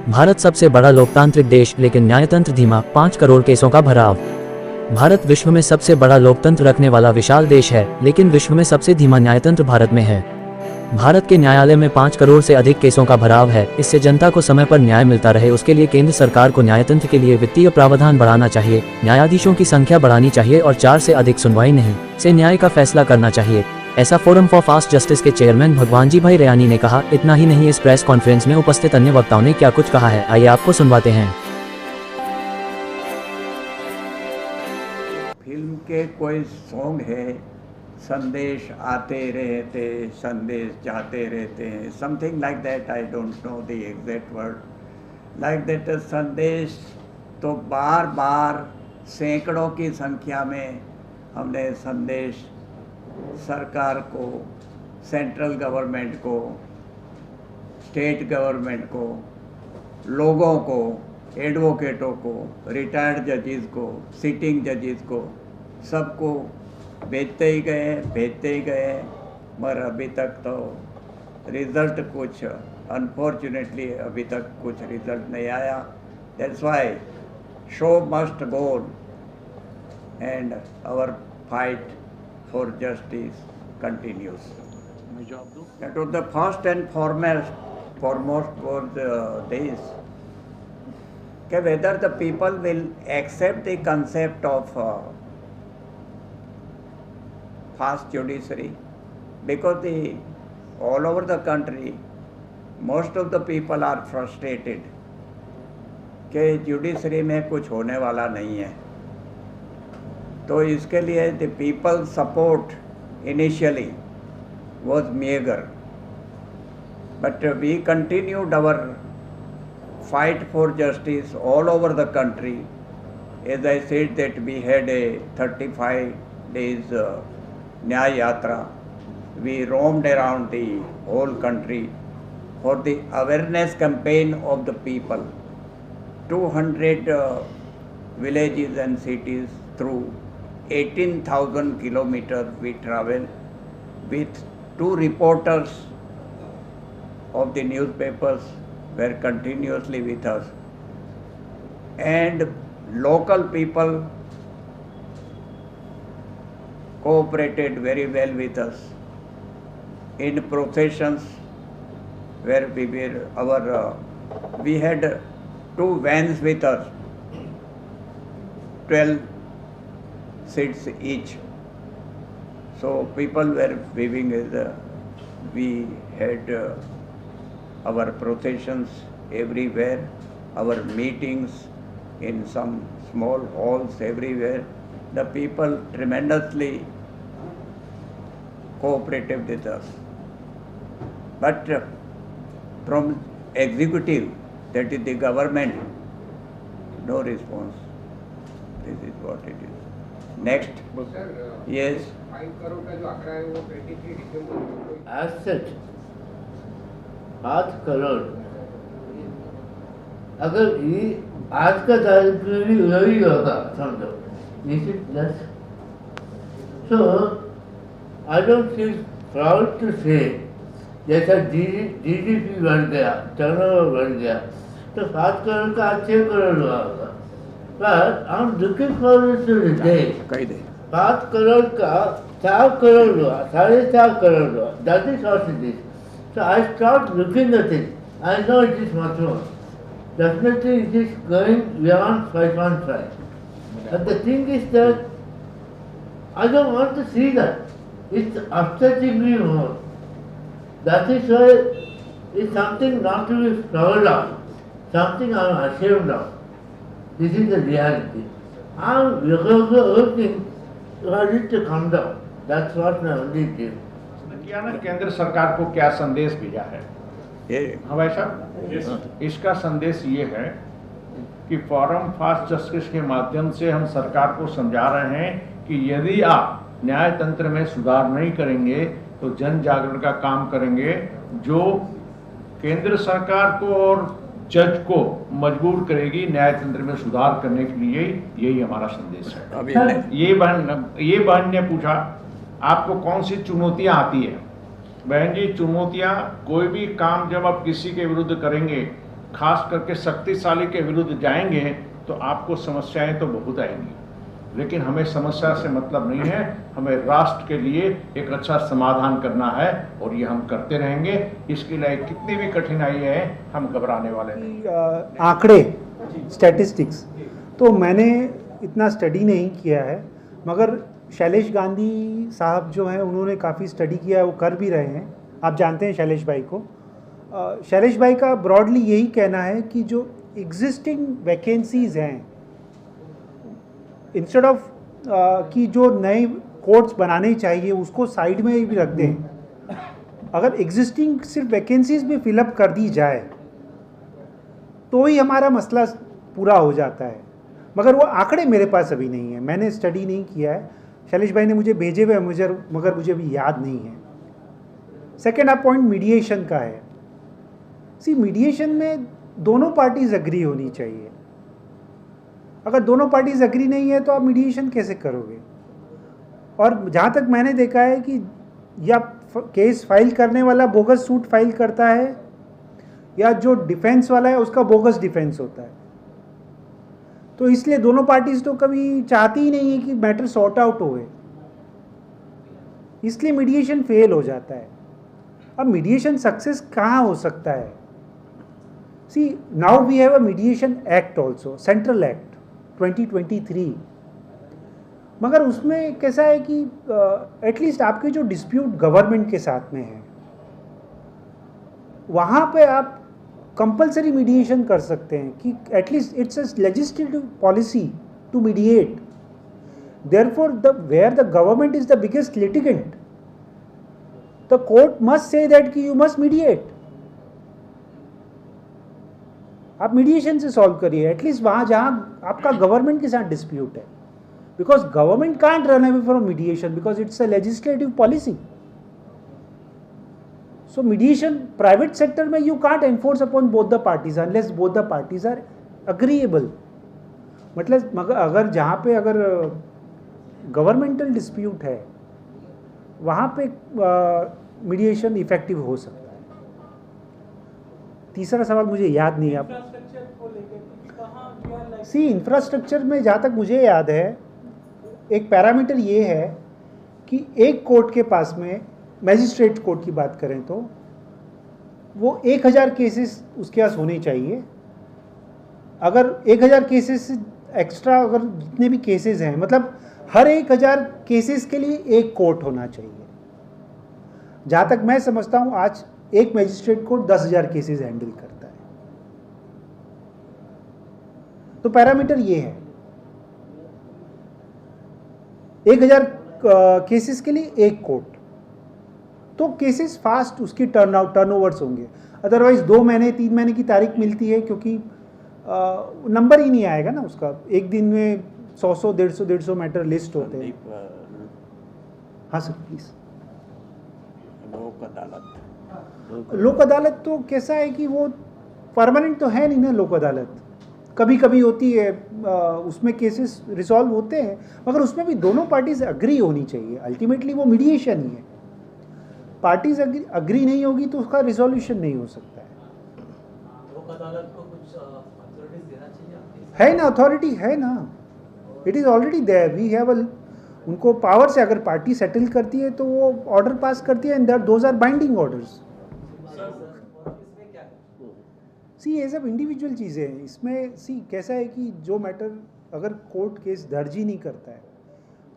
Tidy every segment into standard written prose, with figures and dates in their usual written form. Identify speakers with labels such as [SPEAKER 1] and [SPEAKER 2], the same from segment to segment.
[SPEAKER 1] भारत सबसे बड़ा लोकतांत्रिक देश, लेकिन न्यायतंत्र धीमा, 5 करोड़ केसों का भराव। भारत विश्व में सबसे बड़ा लोकतंत्र रखने वाला विशाल देश है, लेकिन विश्व में सबसे धीमा न्यायतंत्र भारत में है। भारत के न्यायालय में 5 करोड़ से अधिक केसों का भराव है। इससे जनता को समय पर न्याय मिलता रहे, उसके लिए केंद्र सरकार को न्यायतंत्र के लिए वित्तीय प्रावधान बढ़ाना चाहिए, न्यायाधीशों की संख्या बढ़ानी चाहिए और 4 से अधिक सुनवाई नहीं से न्याय का फैसला करना चाहिए। ऐसा फोरम फॉर फास्ट जस्टिस के चेयरमैन भगवानजी भाई रेयानी ने कहा। इतना ही नहीं, इस प्रेस कॉन्फ्रेंस में उपस्थित अन्य वक्ताओं ने क्या कुछ कहा है, आइए आपको सुनवाते हैं।
[SPEAKER 2] फिल्म के कोई सॉन्ग है, संदेश आते रहते संदेश जाते रहते हैं, something like that, I don't know the exact word, like that संदेश। तो बार बार सैकड़ों की संख्या में हमने संदेश सरकार को, सेंट्रल गवर्नमेंट को, स्टेट गवर्नमेंट को, लोगों को, एडवोकेटों को, रिटायर्ड जजेस को, सिटिंग जजेस को, सबको भेजते ही गए, मगर अभी तक तो रिज़ल्ट कुछ, अनफॉर्चुनेटली अभी तक कुछ रिज़ल्ट नहीं आया। That's why show must go on and our fight for justice continues. That was the first and foremost was this, whether the people will accept the concept of fast judiciary, because all over the country most of the people are frustrated कि judiciary में कुछ होने वाला नहीं है। तो इसके लिए the people support initially was meagre, but we continued our fight for justice all over the country. As I said that we had a 35 days न्याय यात्रा। We roamed around the whole country for the awareness campaign of the people. 200 villages and cities through 18,000 kilometers we travel with 2 reporters of the newspapers were continuously with us, and local people cooperated very well with us in processions where we had 2 vans with us, 12 seats each. So people were weaving we had our processions everywhere, our meetings in some small halls everywhere. The people tremendously cooperative with us. But from executive, that is the government, no response. This is what it is. Next. Yes.
[SPEAKER 3] 5 crore का जो आंकड़ा है वो 23 दिसंबर
[SPEAKER 4] as such 5 crore, अगर ये आज का तारीख भी वही होगा समझो, is it less? So I don't feel proud to say जैसा GDP बढ़ गया, टर्नओवर बढ़ गया, तो 7 करोड़ का 6 करोड़ हुआ होगा। But I'm looking forward to the day 5 crore का 4 करोड़ हुआ, 4.5 करोड़ हुआ। That is what it is. So I start looking at it. I know it is much more. Definitely it is going beyond 5.5. But the thing is that I don't want to see that. It's upsetting me more. That is why it's something not to be proud of, something I'm ashamed of. This is the reality. I'm working for it to come down. That's what my only dream.
[SPEAKER 5] किया ना, केंद्र सरकार को क्या संदेश भेजा है? हाँ भाई साहब, इसका संदेश ये है कि फोरम फास्ट जस्टिस के माध्यम से हम सरकार को समझा रहे हैं कि यदि आप न्याय तंत्र में सुधार नहीं करेंगे तो जन जागरण का काम करेंगे, जो केंद्र सरकार को और जज को मजबूर करेगी न्याय तंत्र में सुधार करने के लिए। यही हमारा संदेश है। ये बहन ने पूछा आपको कौन सी चुनौतियां आती है। बहन जी, चुनौतियां, कोई भी काम जब आप किसी के विरुद्ध करेंगे खास करके शक्तिशाली के विरुद्ध जाएंगे तो आपको समस्याएं तो बहुत आएंगी, लेकिन हमें समस्या से मतलब नहीं है। हमें राष्ट्र के लिए एक अच्छा समाधान करना है और ये हम करते रहेंगे। इसके लिए कितनी भी कठिनाई है हम घबराने वाले नहीं।
[SPEAKER 6] आंकड़े स्टैटिस्टिक्स तो मैंने इतना स्टडी नहीं किया है, मगर शैलेश गांधी साहब जो हैं उन्होंने काफ़ी स्टडी किया है, वो कर भी रहे हैं। आप जानते हैं शैलेश भाई को। शैलेश भाई का ब्रॉडली यही कहना है कि जो एग्जिस्टिंग वैकेंसीज हैं, इंस्टेड ऑफ कि जो नए कोर्ट्स बनाने चाहिए उसको साइड में भी रख दें, अगर एग्जिस्टिंग सिर्फ वैकेंसीज भी फिलअप कर दी जाए तो ही हमारा मसला पूरा हो जाता है। मगर वो आंकड़े मेरे पास अभी नहीं है, मैंने स्टडी नहीं किया है। शैलेश भाई ने मुझे भेजे हुए हैं मगर मुझे अभी याद नहीं है। सेकेंड आप पॉइंट मीडिएशन का है। सी मीडिएशन में दोनों पार्टीज अग्री होनी चाहिए। अगर दोनों पार्टीज अग्री नहीं है तो आप मीडिएशन कैसे करोगे? और जहाँ तक मैंने देखा है कि या केस फाइल करने वाला बोगस सूट फाइल करता है या जो डिफेंस वाला है उसका बोगस डिफेंस होता है। तो इसलिए दोनों पार्टीज तो कभी चाहती ही नहीं है कि मैटर सॉर्ट आउट होए, इसलिए मीडिएशन फेल हो जाता है। अब मीडिएशन सक्सेस कहाँ हो सकता है? See now we have a mediation act also, central act 2023, मगर उसमें कैसा है कि एटलीस्ट आपके जो डिस्प्यूट गवर्नमेंट के साथ में है वहाँ पे आप कंपलसरी मीडिएशन कर सकते हैं कि at least it's a legislative policy to mediate. Therefore where the government is the biggest litigant, the court must say that कि यू मस्ट मीडिएट। आप मीडिएशन से सॉल्व करिए एटलीस्ट वहाँ जहाँ आपका गवर्नमेंट के साथ डिस्प्यूट है, because government can't run away from mediation because it's a legislative policy. So mediation, private sector में you can't enforce upon both the parties unless both the parties are agreeable. मतलब मगर अगर जहाँ पे अगर गवर्नमेंटल डिस्प्यूट है वहाँ पे मीडिएशन इफेक्टिव हो सकता है। तीसरा सवाल मुझे याद नहीं है। आप सी इंफ्रास्ट्रक्चर में जहाँ तक मुझे याद है एक पैरामीटर ये है कि एक कोर्ट के पास में, मैजिस्ट्रेट कोर्ट की बात करें तो वो 1000 केसेस उसके पास होने चाहिए। अगर 1000 केसेस एक्स्ट्रा, अगर जितने भी केसेस हैं, मतलब हर 1000 केसेस के लिए एक कोर्ट होना चाहिए। जहाँ तक मैं समझता हूँ आज एक मैजिस्ट्रेट कोर्ट 10,000 केसेस हैंडल करता है। तो पैरामीटर ये है 1000 केसेस के लिए एक कोर्ट, तो केसेस फास्ट उसकी टर्नओवर्स होंगे। अदरवाइज 2 महीने 3 महीने की तारीख मिलती है क्योंकि नंबर ही नहीं आएगा ना उसका। एक दिन में 100 150 मैटर लिस्ट होते हैं। हाँ सर प्लीज। लोक अदालत तो कैसा है कि वो परमानेंट तो है नहीं ना। लोक अदालत कभी कभी होती है, उसमें केसेस रिजॉल्व होते हैं, मगर उसमें भी दोनों पार्टीज अग्री होनी चाहिए। अल्टीमेटली वो मीडिएशन ही है। पार्टीज अग्री नहीं होगी तो उसका रिजोल्यूशन नहीं हो सकता है।
[SPEAKER 1] लोक अदालत को कुछ अथॉरिटीज देना चाहिए,
[SPEAKER 6] है ना, अथॉरिटी है ना, it is already there. We have उनको पावर से अगर पार्टी सेटल करती है तो वो ऑर्डर पास करती है, and those are binding orders. See ये सब इंडिविजुअल चीज़ें हैं। इसमें सी कैसा है कि जो मैटर अगर कोर्ट केस दर्ज ही नहीं करता है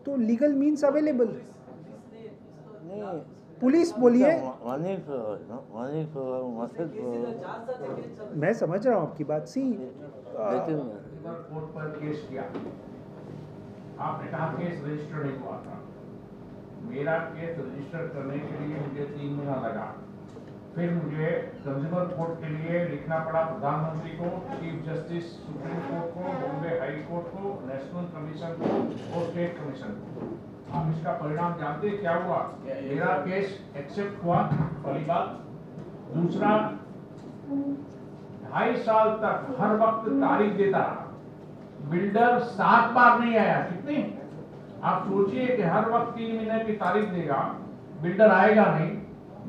[SPEAKER 6] तो लीगल मीन्स अवेलेबल। पुलिस बोलिए, मैं समझ रहा हूँ आपकी बात। सी
[SPEAKER 5] कोर्ट पर केस किया, आपने कहा केस रजिस्टर नहीं हुआ था। मेरा केस रजिस्टर करने के लिए मुझे 3 महीना लगा। फिर मुझे कंज्यूमर कोर्ट के लिए लिखना पड़ा प्रधानमंत्री को, चीफ जस्टिस सुप्रीम कोर्ट को, बॉम्बे हाई कोर्ट को, नेशनल कमीशन को और स्टेट कमीशन को। आप इसका परिणाम जानते हैं क्या हुआ? मेरा केस एक्सेप्ट हुआ, पहली बात। दूसरा, 2.5 साल तक हर वक्त तारीख देता रहा। बिल्डर 7 बार नहीं आया। कितनी? आप सोचिए कि हर वक्त 3 महीने की तारीख देगा, बिल्डर आएगा नहीं।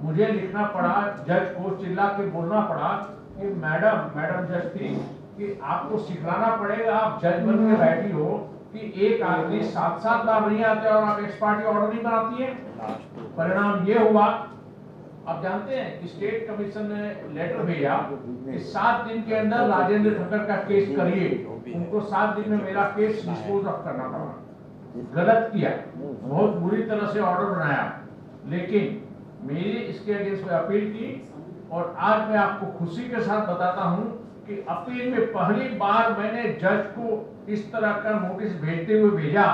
[SPEAKER 5] मुझे लिखना पड़ा, जज को चिल्ला के बोलना पड़ा कि मैडम जज थी कि आपको सिखलाना पड़ेगा, आप जज बन के बैठी हो कि एक आदमी 7-7 बार नहीं आते और आप एक्स पार्टी ऑर्डर नहीं बनाती है। परिणाम ये हुआ, आप जानते हैं कि स्टेट कमीशन ने लेटर भेजा कि 7 दिन के अंदर राजेंद्र ठक्कर का केस करिए। उनको 7 दिन में मेरा केस डिस्पोज ऑफ करना पड़ा। गलत किया, बहुत बुरी तरह से ऑर्डर बनाया, लेकिन मेरी इसके अगेंस्ट में अपील की और आज मैं आपको खुशी के साथ बताता हूं कि अपील में पहली बार मैंने जज को इस तरह का नोटिस भेजते हुए भेजा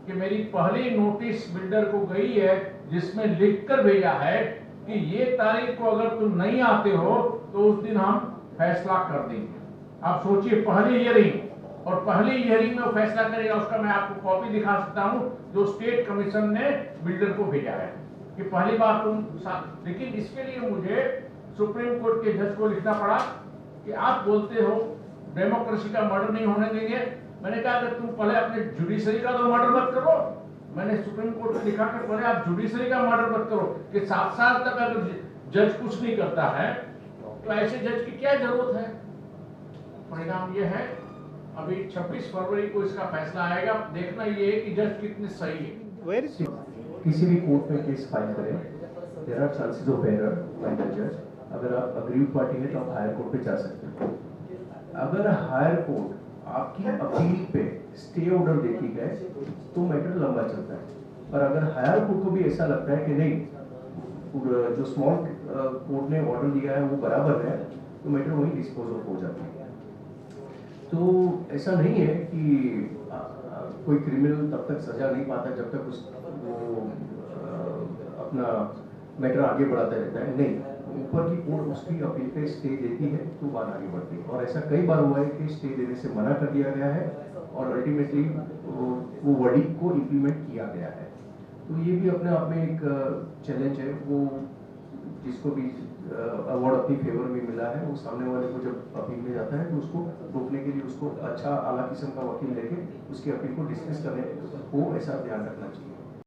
[SPEAKER 5] कि मेरी पहली नोटिस बिल्डर को गई है जिसमें लिखकर भेजा है कि ये तारीख को अगर तुम नहीं आते हो तो उस दिन हम फैसला कर देंगे। आप सोचिए, पहली हियरिंग, और पहली हियरिंग में वो फैसला करेगा, उसका मैं आपको कॉपी दिखा सकता हूं जो स्टेट कमीशन ने बिल्डर को भेजा है कि पहली बार तुम। लेकिन इसके लिए मुझे सुप्रीम कोर्ट के जज को लिखना पड़ा कि आप बोलते हो डेमोक्रेसी का मर्डर नहीं होने देंगे। मैंने कहा कि तुम पहले अपने जुडिशरी का तो मर्डर मत करो। मैंने सुप्रीम कोर्ट को लिखा कि पहले आप जुडिशरी का मर्डर मत करो कि 7 साल तक अगर जज कुछ नहीं करता है तो ऐसे जज की क्या जरूरत है। परिणाम ये है, अभी 26 फरवरी को इसका फैसला आएगा। देखना ये है कि जज कितने सही है।
[SPEAKER 7] किसी भी कोर्ट में केस फाइल करें, there are chances of error by the जज। अगर आप अग्रीव्ड पार्टी है तो आप हायर कोर्ट पे जा सकते हो। अगर हायर कोर्ट आपकी अपील पे स्टे ऑर्डर देती है तो मैटर लंबा चलता है। पर अगर हायर कोर्ट को भी ऐसा लगता है कि नहीं, जो स्मॉल कोर्ट ने ऑर्डर दिया है वो बराबर है, तो मैटर वहीं डिस्पोज ऑफ हो जाती है। तो ऐसा नहीं है कि कोई क्रिमिनल तब तक सजा नहीं पाता जब तक वो अपना मैटर आगे बढ़ाता रहता है। नहीं, ऊपर की कोर्ट उसकी अपील पे स्टे देती है तो बात आगे बढ़ती है। और ऐसा कई बार हुआ है कि स्टे देने से मना कर दिया गया है और अल्टीमेटली वो वर्डिक्ट को इम्प्लीमेंट किया गया है। तो ये भी अपने आप में एक चैलेंज है। वो जिसको भी अवार्ड अपनी फेवर में मिला है, वो सामने वाले को जब अपील में जाता है तो उसको रोकने के लिए उसको अच्छा आला किस्म का वकील लेके उसकी अपील को डिस्कस करने को ऐसा ध्यान रखना चाहिए।